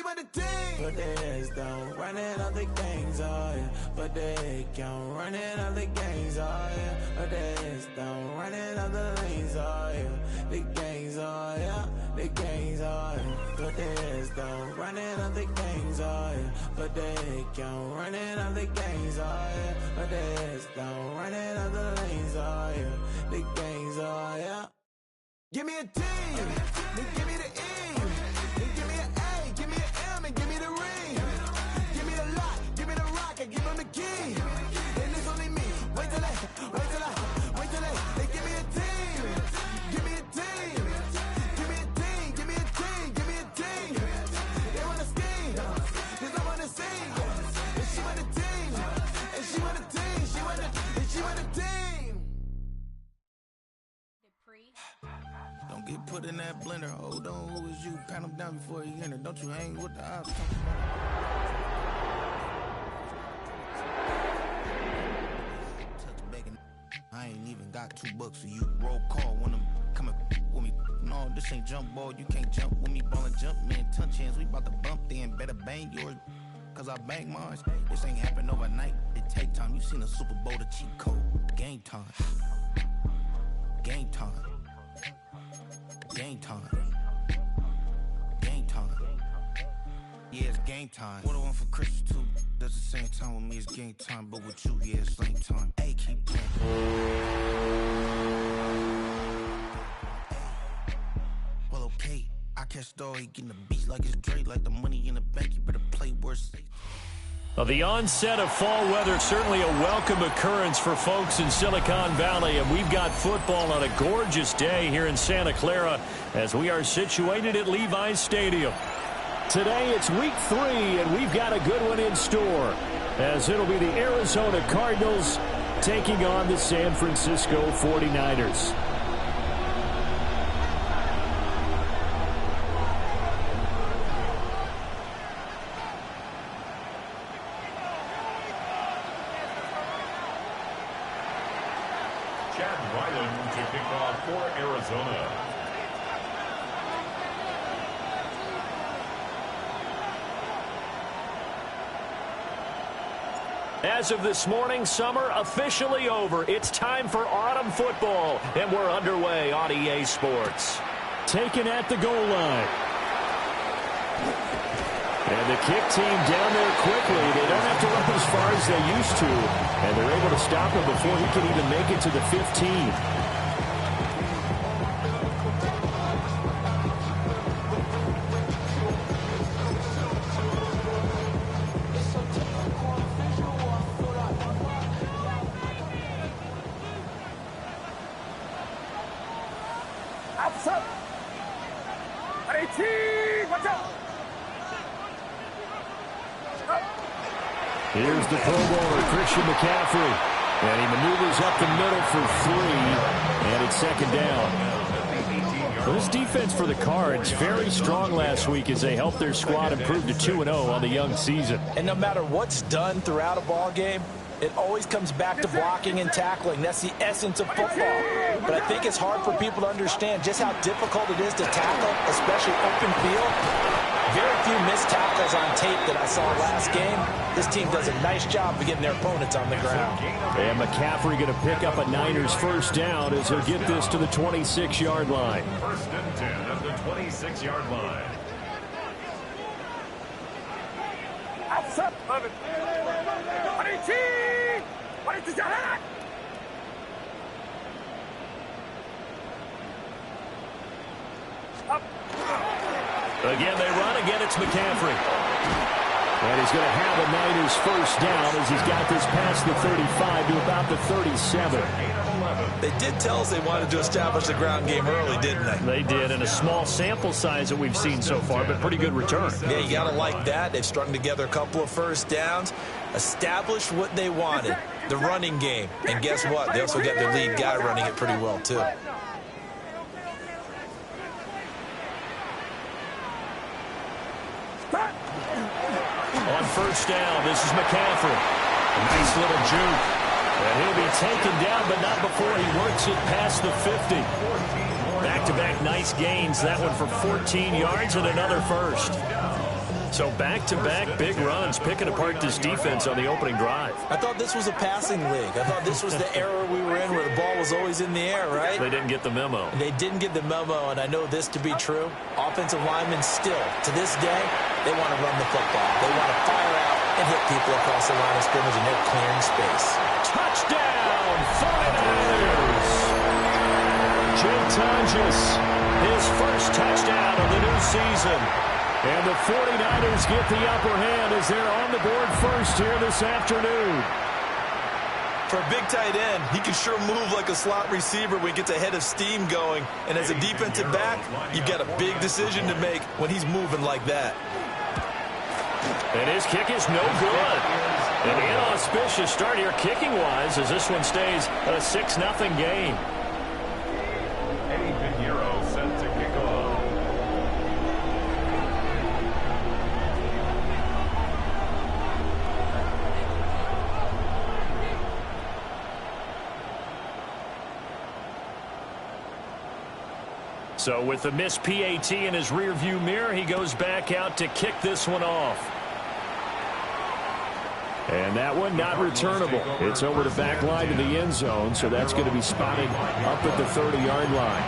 with the team. But their heads down, running all the gangs, oh yeah. But their head count, running all the gangs, oh yeah. But their heads down, running all the lanes, oh yeah. The gangs, oh yeah. The gangs, oh yeah. But their heads down, running all the gangs, oh yeah. But their head count, running all the gangs, oh yeah. But their heads down, running all the lanes, oh yeah. The gangs, oh yeah. Give me a team, then give me the E, then give me an A, give me an M, and give me the ring. Give me the lock, give me the rock, and give them the key. Then it's only me. Wait till they give me a team. Give me a team. Give me a team. Give me a team. Give me a team. They wanna scheme, 'cause I wanna sing. And she want a team. And she want a team. She want a team. Don't get put in that blender. Hold on, who is you? Pat him down before he enter. Don't you hang with the ops. I ain't even got $2 for you. Roll call when I'm coming with me. No, this ain't jump ball. You can't jump with me. Ballin' jump, man. Touch hands. We bout to bump then. Better bang yours, 'cause I bang mine. This ain't happen overnight. It take time. You seen a Super Bowl, the cheat code. Game time. Game time. Game time. Game time. Yeah, it's game time. What I want for Christmas too. Does the same time with me, it's game time. But with you, yeah, it's same time. Hey, keep playing. Well, okay. I catch the he getting the beats like it's Dre, like the money in the bank. You better play worse. Well, the onset of fall weather, certainly a welcome occurrence for folks in Silicon Valley. And we've got football on a gorgeous day here in Santa Clara as we are situated at Levi's Stadium. Today it's week 3, and we've got a good one in store, as it'll be the Arizona Cardinals taking on the San Francisco 49ers. To kick off for Arizona. As of this morning, summer officially over. It's time for autumn football, and we're underway on EA Sports. Taken at the goal line. And the kick team down there quickly. They don't have to run as far as they used to, and they're able to stop him before he can even make it to the 15. Here's the Pro Bowler, Christian McCaffrey. And he maneuvers up the middle for 3. And it's second down. Well, this defense for the Cards, very strong last week as they helped their squad improve to 2-0 on the young season. And no matter what's done throughout a ball game, it always comes back to blocking and tackling. That's the essence of football. But I think it's hard for people to understand just how difficult it is to tackle, especially open field. Very few missed tackles on tape that I saw last game. This team does a nice job of getting their opponents on the ground. And McCaffrey going to pick up a Niners first down as he'll get this to the 26-yard line. First and 10 at the 26-yard line. Again, they run. Again, it's McCaffrey. And he's going to have a Niners first down as he's got this past the 35 to about the 37. They did tell us they wanted to establish the ground game early, didn't they? They did, and a small sample size that we've seen so far, but pretty good return. Yeah, you got to like that. They've strung together a couple of first downs, established what they wanted, the running game. And guess what? They also got their lead guy running it pretty well, too. On first down, this is McCaffrey. A nice little juke. And he'll be taken down, but not before he works it past the 50. Back-to-back nice gains. That one for 14 yards and another first. So back-to-back big runs, picking apart this defense on the opening drive. I thought this was a passing league. I thought this was the era we were in where the ball was always in the air, right? They didn't get the memo. They didn't get the memo, and I know this to be true. Offensive linemen still, to this day, they want to run the football. They want to fire out and hit people across the line of scrimmage, and they're clearing space. Touchdown, 49ers! Jim Tonjes, his first touchdown of the new season. And the 49ers get the upper hand as they're on the board first here this afternoon. For a big tight end, he can sure move like a slot receiver when he gets a head of steam going. And as a defensive back, you've got a big decision to make when he's moving like that. And his kick is no good. An inauspicious start here kicking-wise as this one stays a 6-0 game. Set to kick off. So with the missed PAT in his rearview mirror, he goes back out to kick this one off. And that one not returnable. It's over the back line to the end zone, so that's going to be spotted up at the 30-yard line.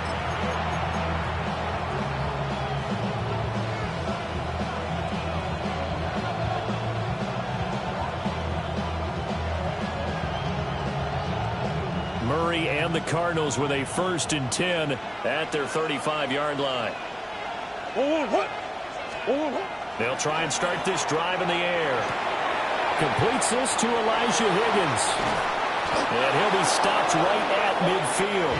Murray and the Cardinals with a 1st and 10 at their 35-yard line. They'll try and start this drive in the air. Completes this to Elijah Higgins. And he'll be stopped right at midfield.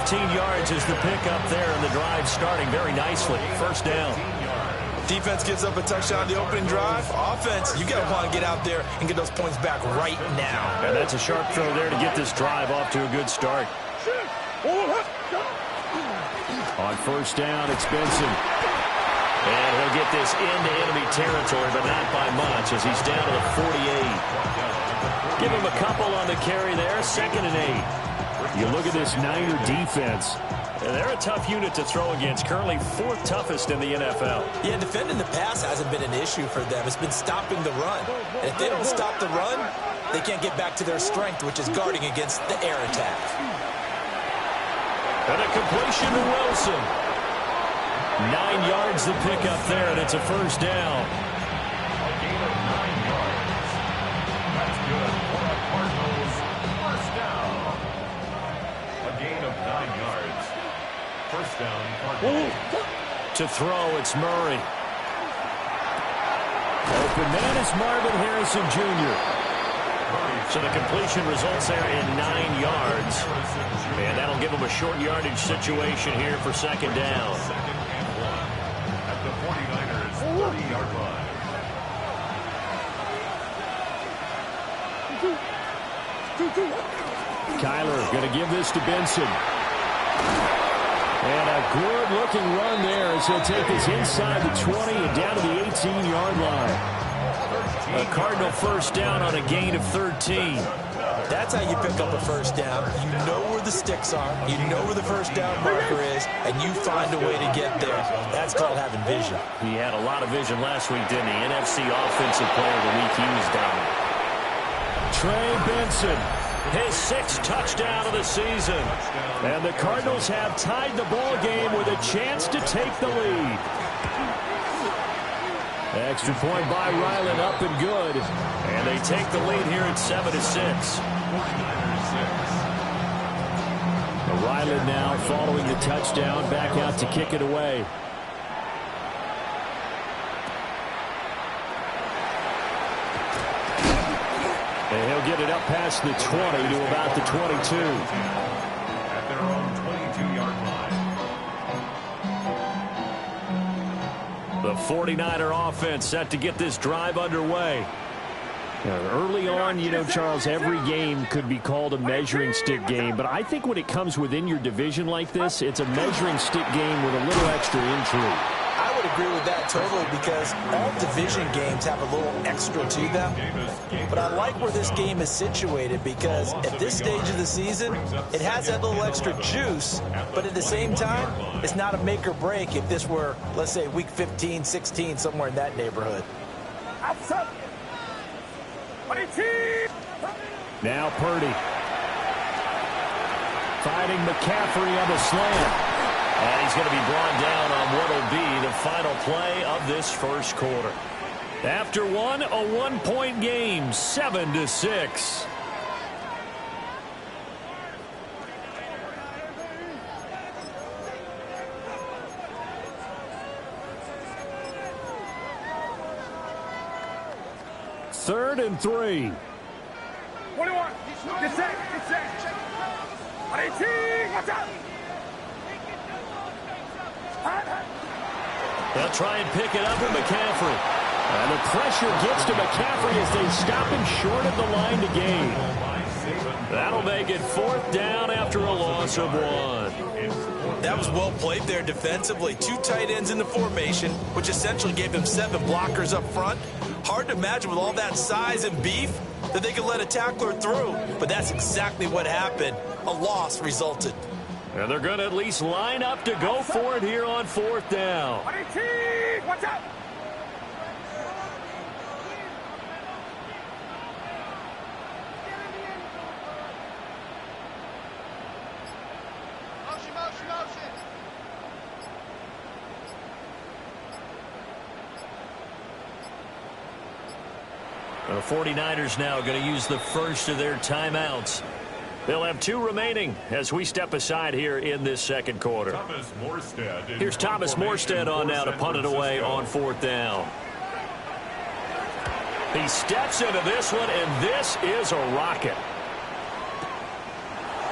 15 yards is the pickup there, and the drive starting very nicely. 1st down. Defense gives up a touchdown on the opening drive. Offense, you got to want to get out there and get those points back right now. And that's a sharp throw there to get this drive off to a good start. On 1st down, it's Benson. And he'll get this into enemy territory, but not by much as he's down to the 48. Give him a couple on the carry there, 2nd and 8. You look at this Niner defense. They're a tough unit to throw against, currently 4th toughest in the NFL. Yeah, defending the pass hasn't been an issue for them. It's been stopping the run. And if they don't stop the run, they can't get back to their strength, which is guarding against the air attack. And a completion to Wilson. 9 yards the pickup there, and it's a 1st down. A gain of 9 yards. That's good for the Cardinals. 1st down. A gain of 9 yards. 1st down, Cardinals. To throw, it's Murray. Open man is Marvin Harrison Jr. So the completion results there in 9 yards. And that'll give him a short yardage situation here for 2nd down. 2nd and 1 at the 49ers 30-yard line. Kyler going to give this to Benson. And a good-looking run there as he'll take us inside the 20 and down to the 18-yard line. A Cardinal 1st down on a gain of 13. That's how you pick up a 1st down. You know where the sticks are. You know where the 1st down marker is, and you find a way to get there. That's called having vision. He had a lot of vision last week, didn't he? NFC Offensive Player of the Week. He was down. Trey Benson, his 6th touchdown of the season. And the Cardinals have tied the ball game with a chance to take the lead. Extra point by Ryland, up and good. And they take the lead here at 7-6. Ryland now following the touchdown, back out to kick it away. And he'll get it up past the 20 to about the 22. At their own 22-yard line. The 49er offense set to get this drive underway. Early on, you know, Charles, every game could be called a measuring stick game, but I think when it comes within your division like this, it's a measuring stick game with a little extra intrigue. I would agree with that totally because all division games have a little extra to them. But I like where this game is situated because at this stage of the season, it has that little extra juice, but at the same time, it's not a make or break if this were, let's say, week 15, 16, somewhere in that neighborhood. Now Purdy. Fighting McCaffrey on the slant. And he's going to be brought down on what will be the final play of this first quarter. After one, a one-point game, 7-6. Third and 3. 21. Get set. Get set. 18. Watch out. They'll try and pick it up with McCaffrey. And the pressure gets to McCaffrey as they stop him short of the line to gain. That'll make it 4th down after a loss of 1. That was well played there defensively. 2 tight ends in the formation, which essentially gave them 7 blockers up front. Hard to imagine with all that size and beef that they could let a tackler through. But that's exactly what happened. A loss resulted. And they're going to at least line up to go for it here on 4th down. 18. Watch out. The 49ers now going to use the first of their timeouts. They'll have 2 remaining as we step aside here in this second quarter. Here's Thomas Morstead on now to punt it away on 4th down. He steps into this one, and this is a rocket.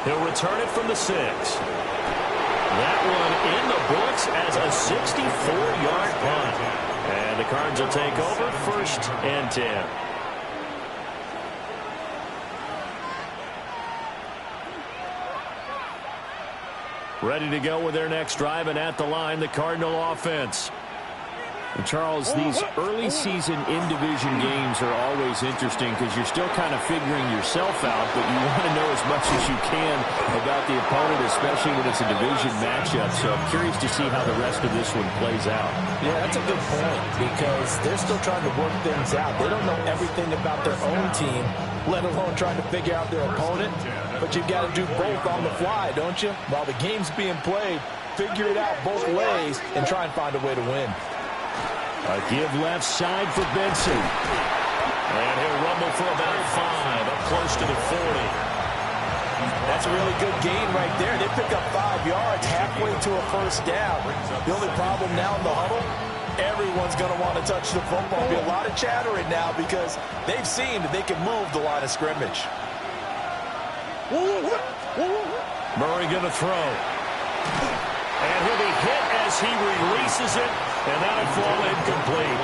He'll return it from the 6. That one in the books as a 64-yard punt. And the Cards will take over 1st and 10. Ready to go with their next drive, and at the line, the Cardinal offense. And Charles, these early season in-division games are always interesting because you're still kind of figuring yourself out, but you want to know as much as you can about the opponent, especially when it's a division matchup. So I'm curious to see how the rest of this one plays out. Yeah, that's a good point because they're still trying to work things out. They don't know everything about their own team, let alone trying to figure out their opponent. But you've got to do both on the fly, don't you? While the game's being played, figure it out both ways and try and find a way to win. A give left side for Benson. And he'll rumble for about 5, up close to the 40. That's a really good gain right there. They pick up 5 yards halfway to a first down. The only problem now in the huddle, everyone's going to want to touch the football. There'll be a lot of chattering now because they've seen that they can move the line of scrimmage. Murray going to throw. And he'll be hit as he releases it, and that'll fall incomplete.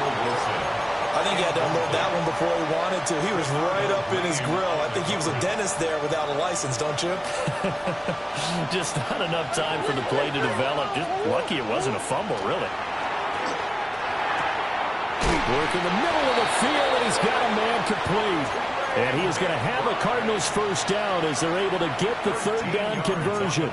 I think he had to unload that one before he wanted to. He was right up in his grill. I think he was a dentist there without a license, don't you? Just not enough time for the play to develop. Just lucky it wasn't a fumble, really. Work in the middle of the field, and he's got a man complete. And he is going to have a Cardinals first down as they're able to get the 3rd down conversion.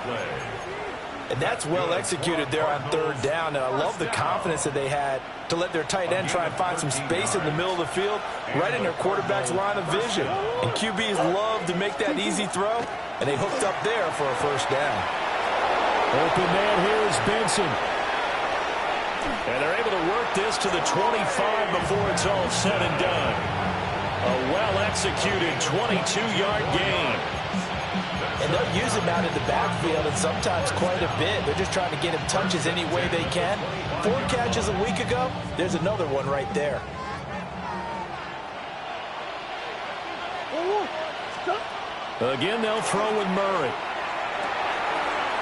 And that's well executed there on 3rd down. And I love the confidence that they had to let their tight end try and find some space in the middle of the field, right in their quarterback's line of vision. And QBs love to make that easy throw, and they hooked up there for a first down. Open man here is Benson. And they're able to work this to the 25 before it's all said and done. A well-executed 22-yard gain. And they'll use him out in the backfield, and sometimes quite a bit. They're just trying to get him touches any way they can. 4 catches a week ago. There's another one right there. Again, they'll throw with Murray.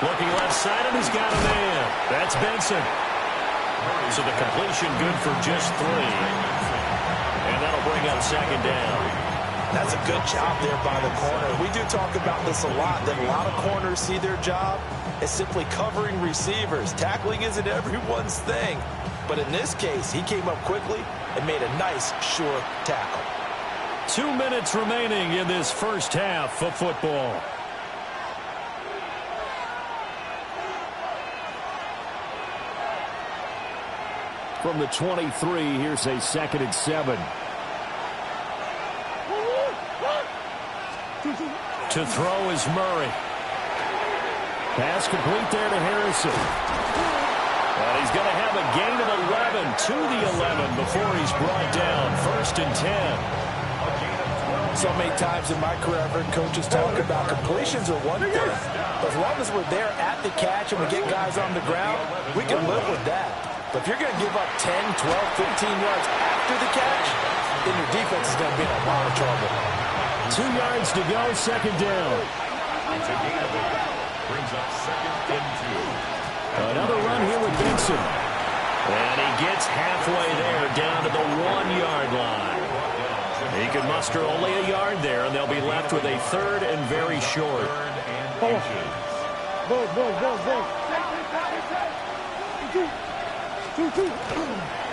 Looking left side, and he's got a man. That's Benson. So the completion good for just 3. And that'll bring up 2nd down. That's a good job there by the corner. We do talk about this a lot, that a lot of corners see their job as simply covering receivers. Tackling isn't everyone's thing. But in this case, he came up quickly and made a nice, sure tackle. 2 minutes remaining in this first half of football. From the 23, here's a 2nd and 7. To throw is Murray. Pass complete there to Harrison. And he's going to have a gain of 11 to the 11 before he's brought down. 1st and 10. So many times in my career, I've heard coaches talk about completions are one thing. As long as we're there at the catch and we get guys on the ground, we can live with that. But if you're going to give up 10, 12, 15 yards after the catch, then your defense is going to be in a lot of trouble. 2 yards to go, 2nd down. It's a gain of 8. Brings up 2nd and 2. Another run here with Benson. And he gets halfway there down to the 1-yard line. He can muster only a yard there, and they'll be left with a 3rd and very short.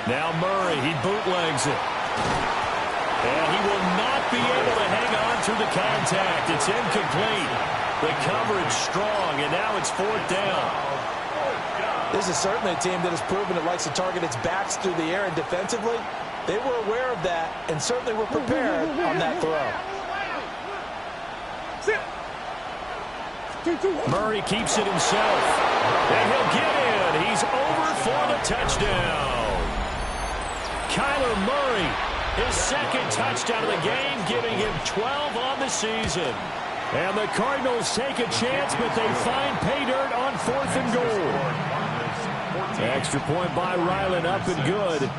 Now Murray, he bootlegs it. And he will not be able to hang on through the contact. It's incomplete. The coverage strong, and now it's 4th down. This is certainly a team that has proven it likes to target its backs through the air, and defensively, they were aware of that and certainly were prepared on that throw. Murray keeps it himself. And he'll get in. He's over for the touchdown. Kyler Murray, his 2nd touchdown of the game, giving him 12 on the season. And the Cardinals take a chance, but they find pay dirt on 4th and goal. Extra point by Ryland, up and good.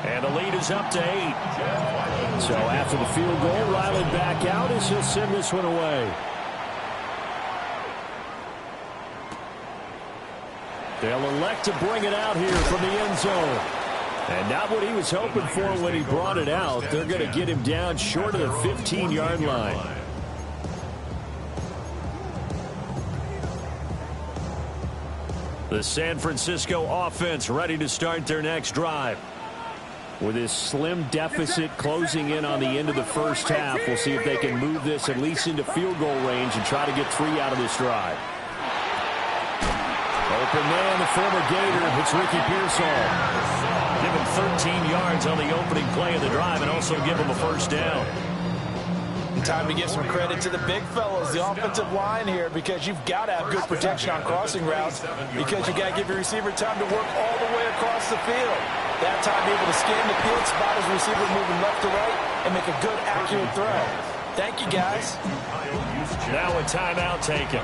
And the lead is up to 8. So after the field goal, Ryland back out as he'll send this one away. They'll elect to bring it out here from the end zone. And not what he was hoping for when he brought it out. They're going to get him down short of the 15-yard line. The San Francisco offense ready to start their next drive. With this slim deficit closing in on the end of the first half, we'll see if they can move this at least into field goal range and try to get 3 out of this drive. Open man, the former Gator. It's Ricky Pearsall. Give him 13 yards on the opening play of the drive and also give him a 1st down. Time to give some credit to the big fellas, the offensive line here, because you've got to have good protection on crossing routes because you got to give your receiver time to work all the way across the field. That time able to scan the field, spot his receiver moving left to right, and make a good, accurate throw. Thank you, guys. Now a timeout taken.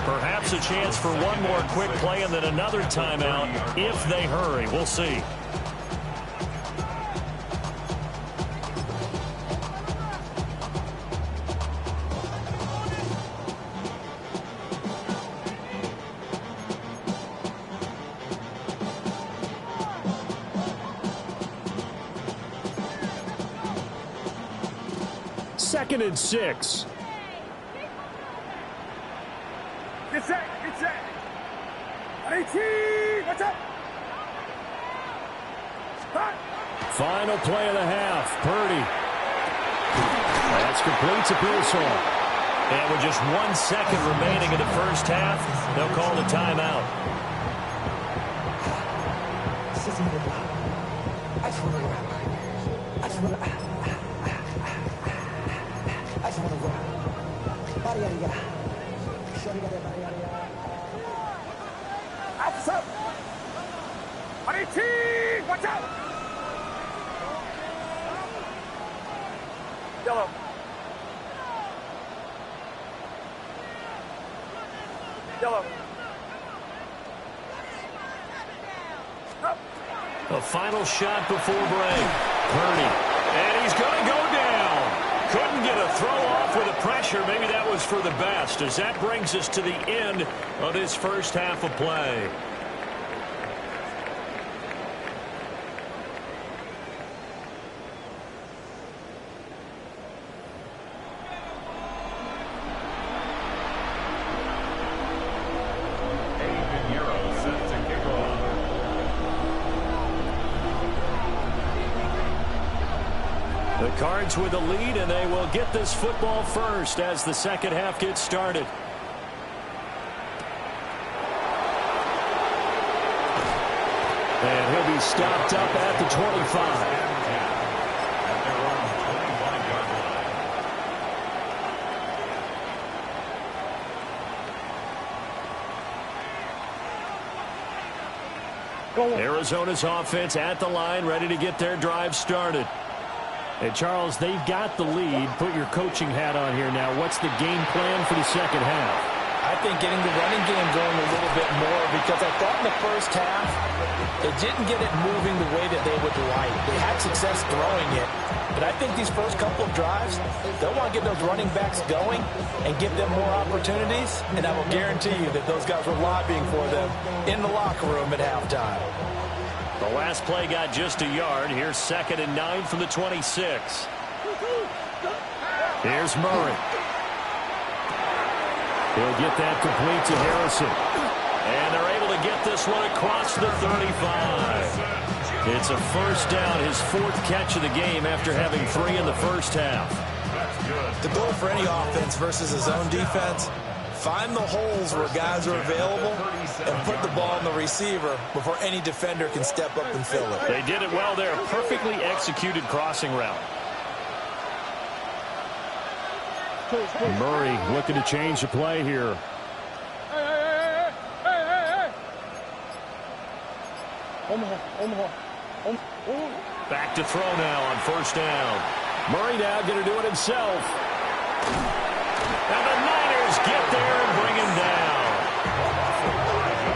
Perhaps a chance for one more quick play and then another timeout if they hurry. We'll see. Second and 6. Get set, get set. 18, watch out. Final play of the half. Purdy. That's complete to Pearsall. And with just 1 second remaining in the first half, they'll call the timeout. Watch out! Yellow. Yellow. A final shot before break. Purdy. And he's going to go down. Couldn't get a throw off with the pressure. Maybe that was for the best, as that brings us to the end of this first half of play. The Cards with the lead, and they will get this football first as the second half gets started. And he'll be stopped up at the 25. Arizona's offense at the line, ready to get their drive started. Hey, Charles, they've got the lead. Put your coaching hat on here now. What's the game plan for the second half? I think getting the running game going a little bit more, because I thought in the first half they didn't get it moving the way that they would like. They had success throwing it, but I think these first couple of drives, they'll want to get those running backs going and give them more opportunities, and I will guarantee you that those guys were lobbying for them in the locker room at halftime. The last play got just a yard. Here's 2nd and 9 from the 26. Here's Murray. He'll get that complete to Harrison. And they're able to get this one across the 35. It's a first down, his 4th catch of the game after having 3 in the first half. The goal for any offense versus his own defense, find the holes where guys are available and put the ball in the receiver before any defender can step up and fill it. They did it well there. Perfectly executed crossing route. Murray looking to change the play here. Back to throw now on first down. Murray now going to do it himself. And the Niners get there and bring him down.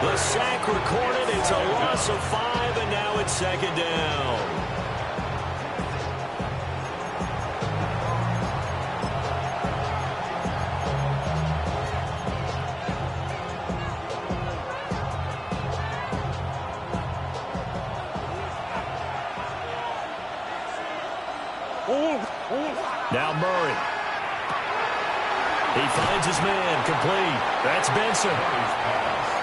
The sack recorded. It's a loss of 5, and now it's 2nd down. Now Murray. He finds his man, complete. That's Benson.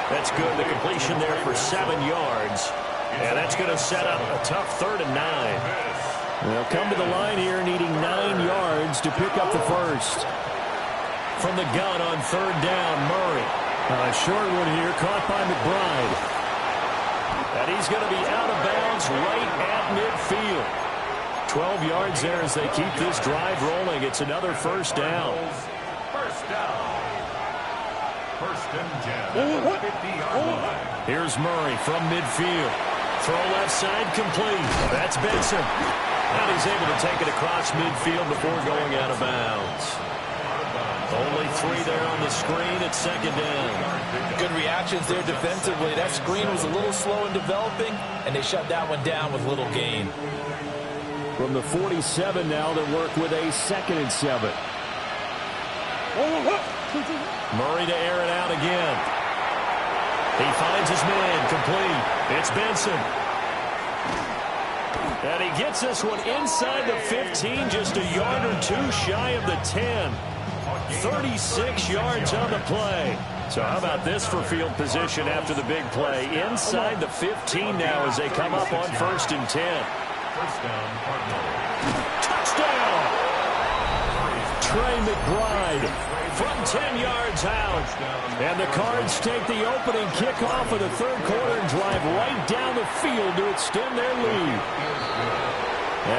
That's good. The completion there for 7 yards. And that's going to set up a tough 3rd and 9. They'll come to the line here needing 9 yards to pick up the first. From the gun on 3rd down, Murray. A short one here caught by McBride. And he's going to be out of bounds right at midfield. 12 yards there as they keep this drive rolling. It's another first down. First down. 1st and 10 at the 50-yard line. Here's Murray from midfield. Throw left side complete. That's Benson. And he's able to take it across midfield before going out of bounds. Only 3 there on the screen at 2nd down. Good reactions there defensively. That screen was a little slow in developing, and they shut that one down with little gain. From the 47 now, they work with a 2nd and 7. Murray to air it out again. He finds his man, complete. It's Benson. And he gets this one inside the 15, just a yard or 2 shy of the 10. 36 yards on the play. So how about this for field position after the big play? Inside the 15 now as they come up on 1st and 10. First down, Cardinals. Touchdown! Trey McBride from 10 yards out. And the Cards take the opening kickoff of the 3rd quarter and drive right down the field to extend their lead.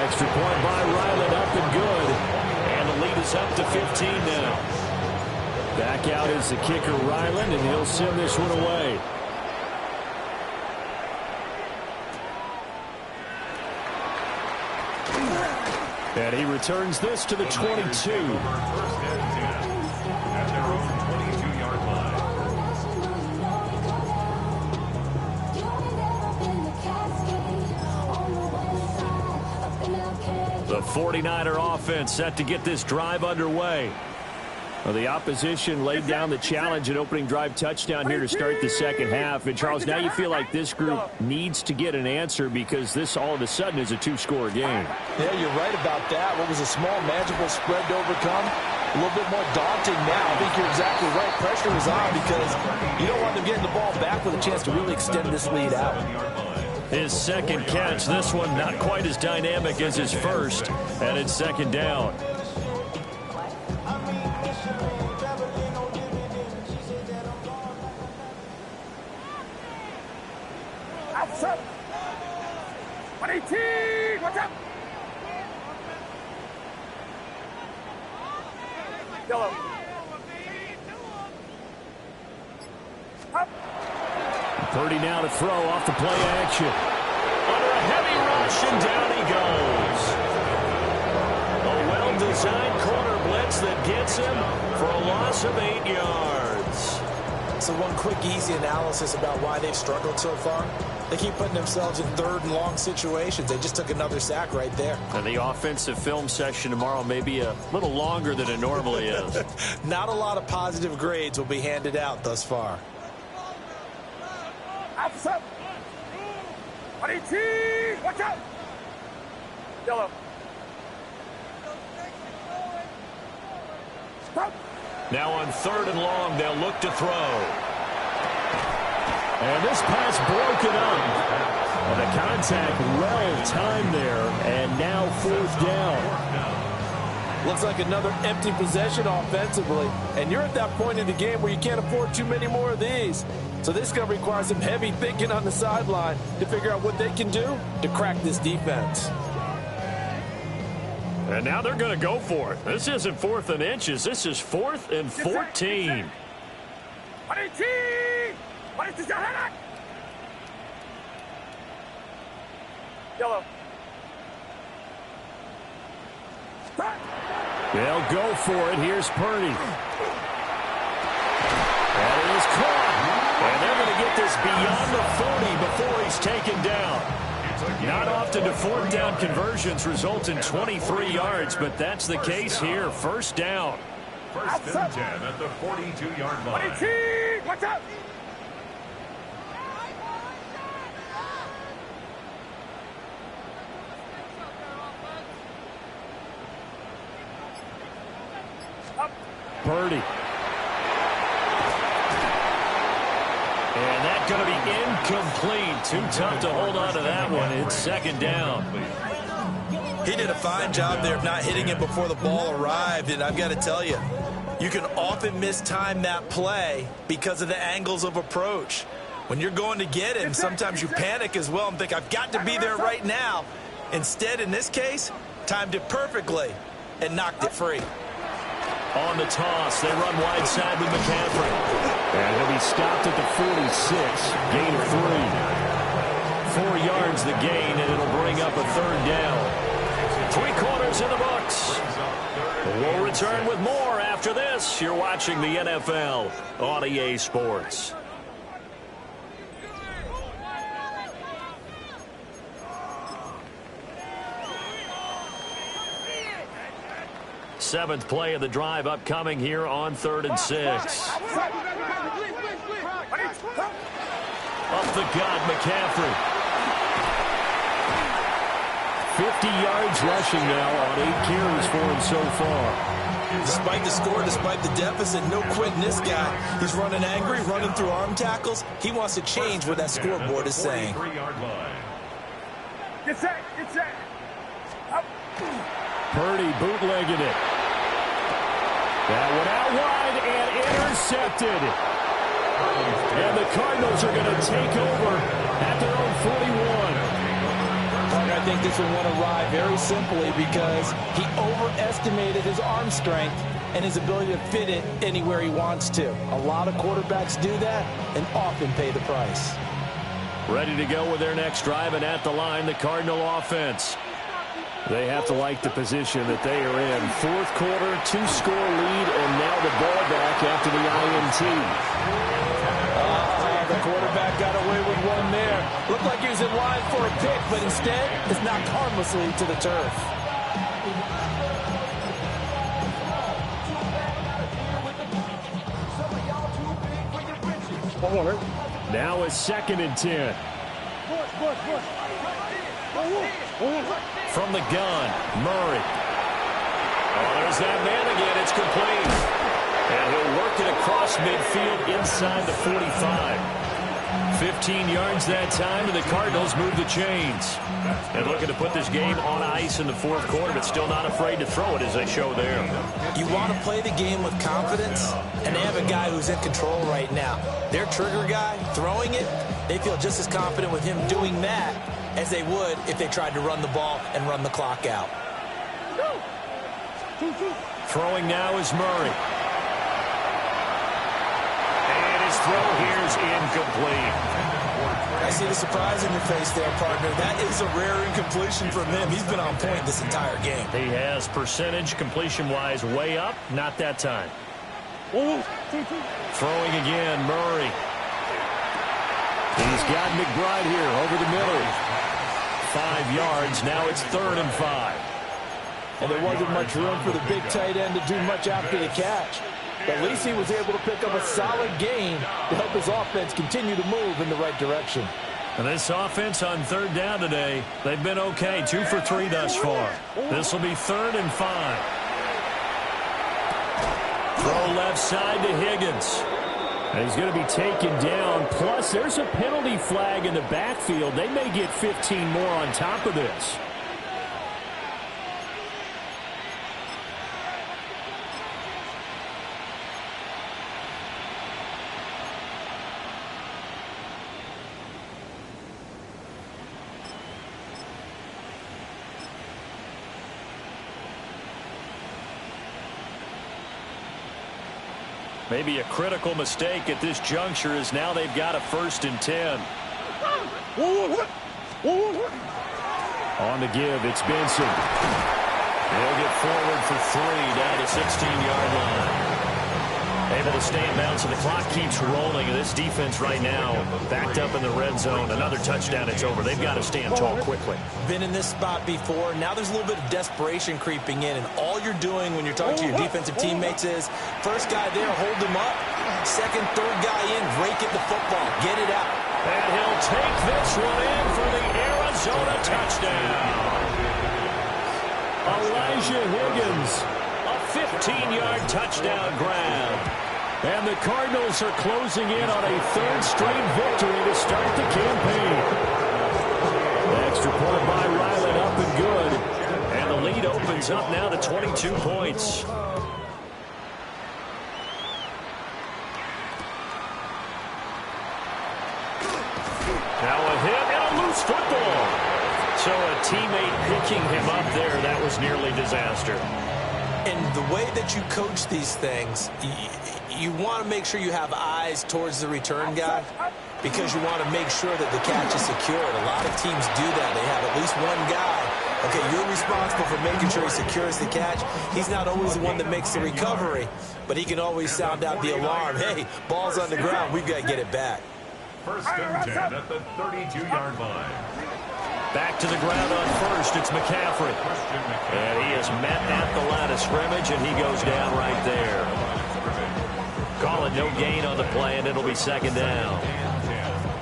Extra point by Ryland, up and good. And the lead is up to 15 now. Back out is the kicker, Ryland, and he'll send this one away. And he returns this to the 22. 1st and 10 at their own 22-yard line. The 49er offense set to get this drive underway. Well, the opposition laid down the challenge and opening drive touchdown here to start the second half. And, Charles, now you feel like this group needs to get an answer because this all of a sudden is a 2-score game. Yeah, you're right about that. What was a small, manageable spread to overcome, a little bit more daunting now. I think you're exactly right. Pressure is on because you don't want them getting the ball back with a chance to really extend this lead out. His second catch, this one not quite as dynamic as his first, and it's second down. Outside. 118. Watch out. Yellow. Up. Purdy now to throw off the play action. Under a heavy rush, and down he goes. A well-designed corner blitz that gets him for a loss of 8 yards. So one quick, easy analysis about why they've struggled so far. They keep putting themselves in third and long situations. They just took another sack right there. And the offensive film session tomorrow may be a little longer than it normally is. Not a lot of positive grades will be handed out thus far. Outside. 118. Watch out. Yellow. Stop. Now on third and long, they'll look to throw. And this pass broken up. And the contact well-timed there, and now fourth down. Looks like another empty possession offensively. And you're at that point in the game where you can't afford too many more of these. So this is going to require some heavy thinking on the sideline to figure out what they can do to crack this defense. And now they're going to go for it. This isn't 4th and inches. This is 4th and 14. 118. Yellow. Stop. They'll go for it. Here's Purdy. That is caught. And they're going to get this beyond the 40 before he's taken down. Not often do fourth down conversions result in 23 yards, but that's the case here. First down. First and 10 at the 42-yard line. 118. Watch out. Purdy. And that's going to be incomplete. Too tough to hold on to that one. It's second down. He did a fine job there of not hitting it before the ball arrived, and I've got to tell you, you can often mistime that play because of the angles of approach. When you're going to get him, sometimes you panic as well and think, I've got to be there right now. Instead, in this case, timed it perfectly and knocked it free. On the toss, they run wide side with McCaffrey. And he'll be stopped at the 46, gain of 3. 4 yards the gain, and it'll bring up a third down. 3 quarters in the books. We'll return with more after this. You're watching the NFL on EA Sports. Seventh play of the drive upcoming here on 3rd and 6. Up the gut, McCaffrey. 50 yards rushing now on 8 carries for him so far. Despite the score, despite the deficit, no quitting this guy. He's running angry, running through arm tackles. He wants to change what that scoreboard is saying. Get set. Get set. Up. Purdy bootlegging it. That one out wide and intercepted. And the Cardinals are going to take over at their own 41. I think this one went awry very simply because he overestimated his arm strength and his ability to fit it anywhere he wants to. A lot of quarterbacks do that and often pay the price. Ready to go with their next drive, and at the line, the Cardinal offense. They have to like the position that they are in. 4th quarter, 2-score lead, and now the ball back after the INT. The quarterback got away with one there. Looked like he was in line for a pick, but instead is knocked harmlessly to the turf. Now it's 2nd and 10. From the gun, Murray. Oh, there's that man again. It's complete. And he'll work it across midfield inside the 45. 15 yards that time, and the Cardinals move the chains. And looking to put this game on ice in the fourth quarter, but still not afraid to throw it as they show there. You want to play the game with confidence, and they have a guy who's in control right now. Their trigger guy, throwing it, they feel just as confident with him doing that as they would if they tried to run the ball and run the clock out. Throwing now is Murray. And his throw here is incomplete. I see the surprise in your face there, partner. That is a rare incompletion from him. He's been on point this entire game. He has percentage completion-wise way up. Not that time. Throwing again, Murray. He's got McBride here over the middle. 5 yards. Now it's 3rd and 5. And there wasn't much room for the big tight end to do much after the catch. But at least he was able to pick up a solid gain to help his offense continue to move in the right direction. And this offense on 3rd down today, they've been okay. 2 for 3 thus far. This will be 3rd and 5. Throw left side to Higgins. And he's going to be taken down. Plus, there's a penalty flag in the backfield. They may get 15 more on top of this. Maybe a critical mistake at this juncture is now they've got a 1st and 10. On the give, it's Benson. He'll get forward for 3 down to 16-yard line. Able to stay in bounds, and the clock keeps rolling. This defense right now backed up in the red zone. Another touchdown, it's over. They've got to stand tall quickly. Been in this spot before. Now there's a little bit of desperation creeping in, and all you're doing when you're talking to your defensive teammates is first guy there, hold him up. Second, third guy in, rake at the football. Get it out. And he'll take this one in for the Arizona touchdown. Elijah Higgins, a 15-yard touchdown grab. And the Cardinals are closing in on a 3rd straight victory to start the campaign. The extra point by Ryland up and good. And the lead opens up now to 22 points. Now a hit and a loose football. So a teammate picking him up there, that was nearly disaster. And the way that you coach these things, you want to make sure you have eyes towards the return guy because you want to make sure that the catch is secured. A lot of teams do that. They have at least one guy. Okay, you're responsible for making sure he secures the catch. He's not always the one that makes the recovery, but he can always sound out the alarm. Hey, ball's on the ground. We've got to get it back. 1st and 10 at the 32-yard line. Back to the ground on 1st. It's McCaffrey. And he is met at the line of scrimmage, and he goes down right there. Call it no gain on the play, and it'll be 2nd down.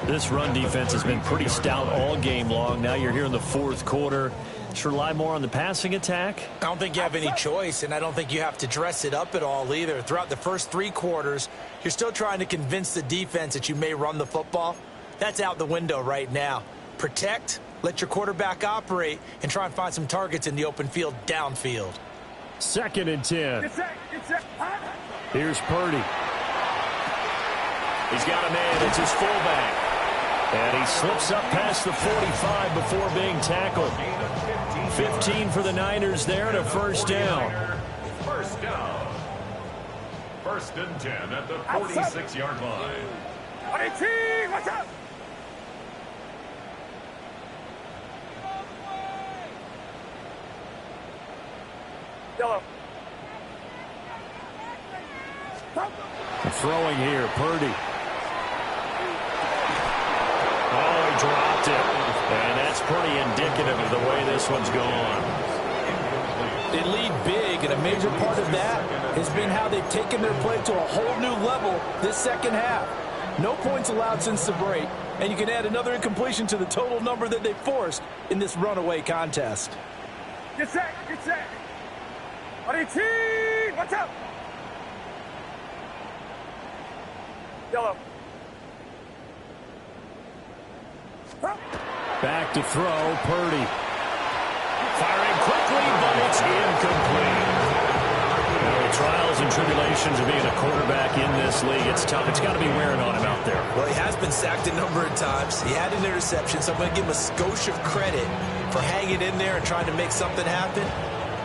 This run defense has been pretty stout all game long. Now you're here in the 4th quarter. Just rely more on the passing attack. I don't think you have any choice, and I don't think you have to dress it up at all either. Throughout the first 3 quarters, you're still trying to convince the defense that you may run the football. That's out the window right now. Protect, let your quarterback operate, and try and find some targets in the open field downfield. 2nd and 10. Here's Purdy. He's got a man. It's his fullback. And he slips up past the 45 before being tackled. 15 for the Niners there and a 1st down. 1st down. 1st and 10 at the 46-yard line. Watch out! Yellow. Throwing here, Purdy. Oh, he dropped it. And that's pretty indicative of the way this one's gone. They lead big, and a major part of that has been how they've taken their play to a whole new level this 2nd half. No points allowed since the break, and you can add another incompletion to the total number that they forced in this runaway contest. Get set! Get set! Watch out! Yellow. Back to throw, Purdy. Firing quickly, but it's incomplete. The trials and tribulations of being a quarterback in this league, it's tough. It's got to be wearing on him out there. Well, he has been sacked a number of times. He had an interception, so I'm going to give him a skosh of credit for hanging in there and trying to make something happen,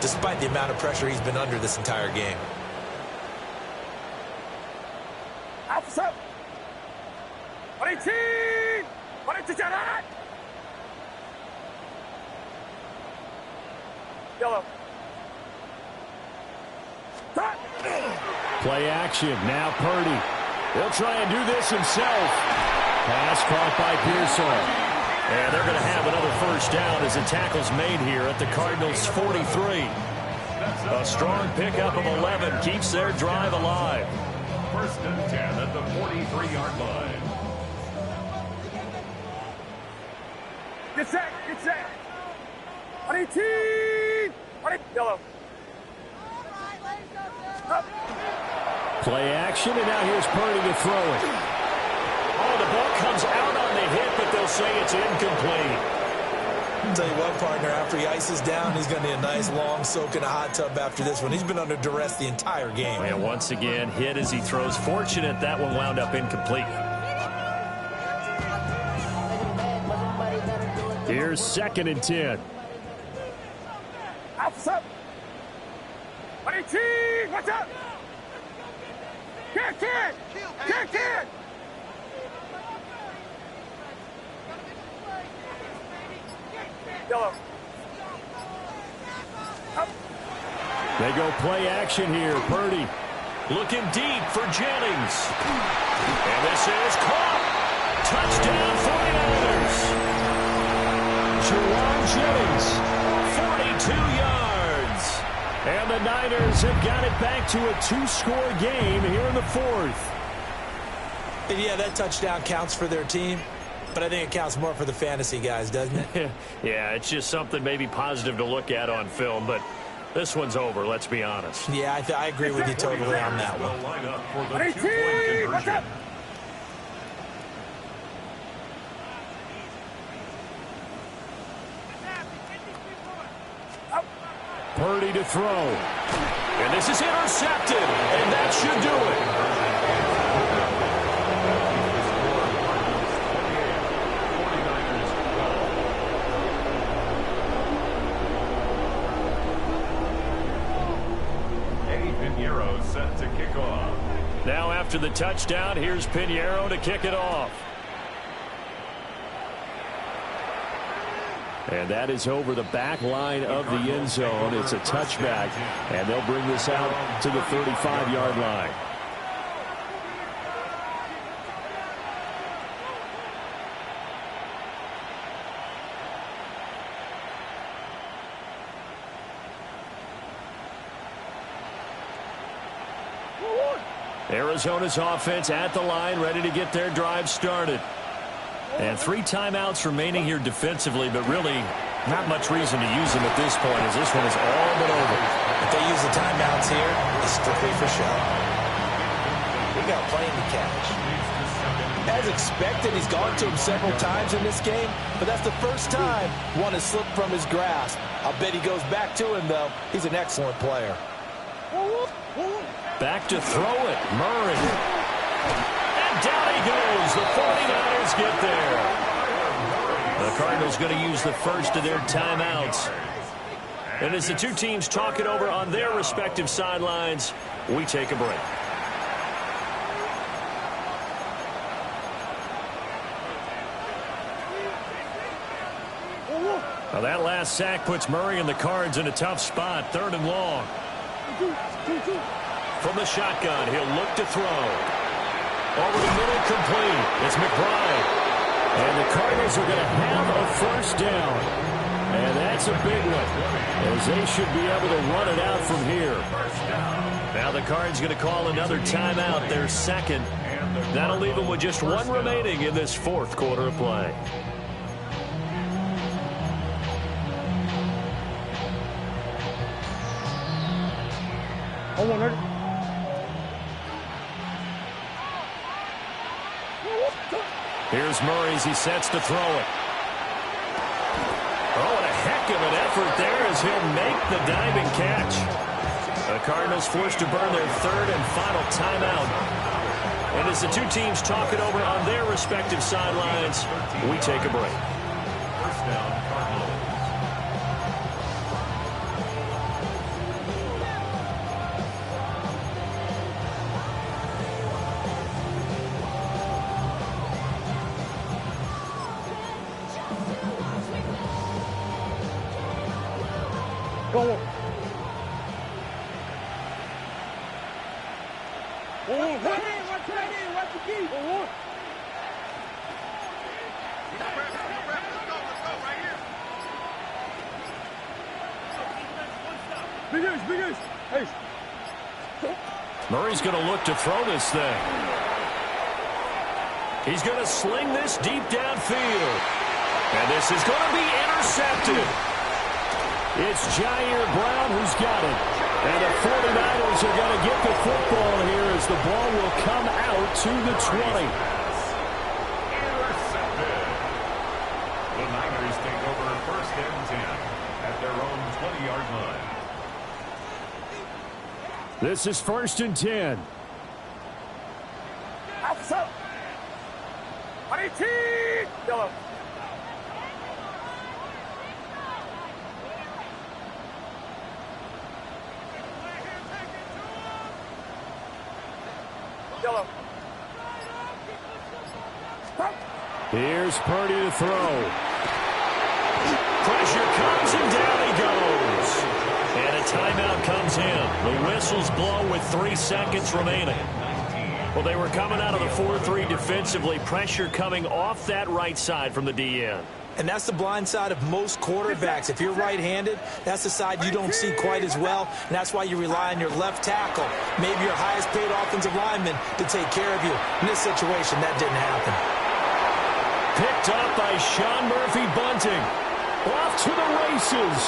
despite the amount of pressure he's been under this entire game. Officer! 22 jalan! Yellow. Stop! Play action. Now Purdy. He'll try and do this himself. Pass caught by Pearson. And they're going to have another first down as the tackle's made here at the Cardinals' 43. A strong pickup of 11 keeps their drive alive. First and 10 at the 43-yard line. Get set! Get set! 18! Yellow. Up. Play action, and now here's Purdy to throw it. Oh, the ball comes out on the hit, but they'll say it's incomplete. I'll tell you what, partner, after he ices down, he's going to need a nice long soak in a hot tub after this one. He's been under duress the entire game. And once again, hit as he throws. Fortunate that one wound up incomplete. Here's 2nd and 10. Officer! 18! Watch out! Kid! Yellow. Up. They go play action here. Purdy looking deep for Jennings. And this is caught. Touchdown 49ers. Juwan Jennings, 42 yards. And the Niners have got it back to a 2-score game here in the 4th. And yeah, that touchdown counts for their team, but I think it counts more for the fantasy guys, doesn't it? Yeah, it's just something maybe positive to look at on film, but this one's over, let's be honest. Yeah, I agree with you totally on that one. Line up for the 18! two-point Watch conversion. out! Purdy to throw. And this is intercepted, and that should do it. Pinheiro set to kick off. Now after the touchdown, here's Pinheiro to kick it off. And that is over the back line of the end zone. It's a touchback, and they'll bring this out to the 35-yard line. Arizona's offense at the line, ready to get their drive started. And 3 timeouts remaining here defensively, but really not much reason to use them at this point, as this one is all but over. If they use the timeouts here, it's strictly for show. We got playing to catch. As expected, he's gone to him several times in this game, but that's the first time one has slipped from his grasp. I'll bet he goes back to him, though. He's an excellent player. Back to throw it, Murray. And down he goes. The 49ers get there. The Cardinals going to use the first of their timeouts. And as the two teams talk it over on their respective sidelines, we take a break. Now that last sack puts Murray and the Cards in a tough spot, 3rd and long. From the shotgun, he'll look to throw. Over the middle, complete. It's McBride. And the Cardinals are going to have a first down. And that's a big one, as they should be able to run it out from here. Now the Cards going to call another timeout, their second. That'll leave them with just 1 remaining in this 4th quarter of play. Here's Murray as he sets to throw it. heck of an effort there as he'll make the diving catch. The Cardinals forced to burn their third and final timeout. And as the two teams talk it over on their respective sidelines, we take a break. First down, Cardinals. Go on. Watch the key. Go on. Big Ace. Hey. Murray's going to look to throw this thing. He's going to sling this deep downfield. And this is going to be intercepted. It's Jair Brown who's got it. And the 49ers are going to get the football here as the ball will come out to the 20. Intercepted. The Niners take over first and 10 at their own 20-yard line. This is first and 10. Outside. 18. Yellow. Yellow. Here's Purdy to throw. Pressure comes and down he goes. And a timeout comes in. The whistles blow with 3 seconds remaining. Well, they were coming out of the 4-3 defensively. Pressure coming off that right side from the DN. And that's the blind side of most quarterbacks. If you're right-handed, that's the side you don't see quite as well, and that's why you rely on your left tackle, maybe your highest-paid offensive lineman, to take care of you. In this situation, that didn't happen. Picked up by Sean Murphy Bunting. Off to the races.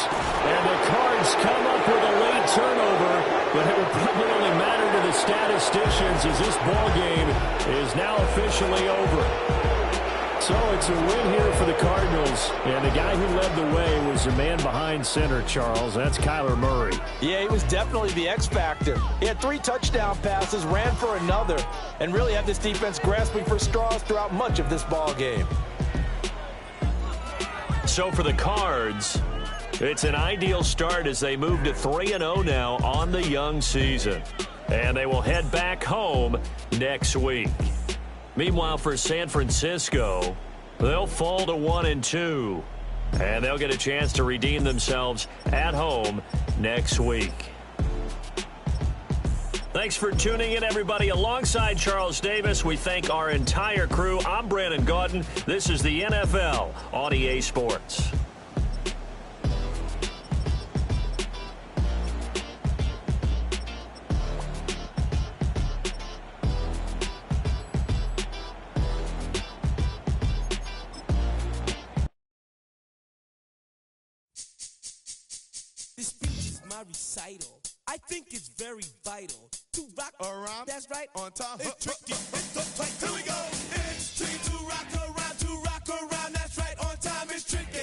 And the Cards come up with a late turnover, but it will probably only matter to the statisticians as this ball game is now officially over. So it's a win here for the Cardinals, and the guy who led the way was the man behind center, Charles. That's Kyler Murray. Yeah, he was definitely the X factor. He had 3 touchdown passes, ran for another, and really had this defense grasping for straws throughout much of this ball game. So for the Cards, it's an ideal start as they move to 3-0 now on the young season. And they will head back home next week. Meanwhile, for San Francisco, they'll fall to 1-2. And they'll get a chance to redeem themselves at home next week. Thanks for tuning in, everybody. Alongside Charles Davis, we thank our entire crew. I'm Brandon Gaudin. This is the NFL on EA Sports. This speech is my recital. I think it's very vital to rock around. That's right. On time. It's tricky. It's the play. Here we go. It's tricky to rock around. To rock around. That's right. On time. It's tricky.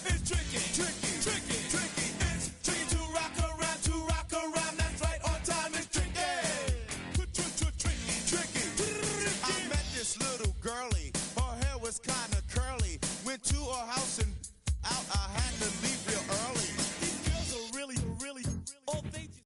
It's tricky. Tricky. Tricky. Tricky. It's tricky to rock around. To rock around. That's right. On time. It's tricky. Tricky. Tricky. I met this little girlie. Her hair was kind of curly. Went to her house and out. I had to leave real early. These girls are really, all they just...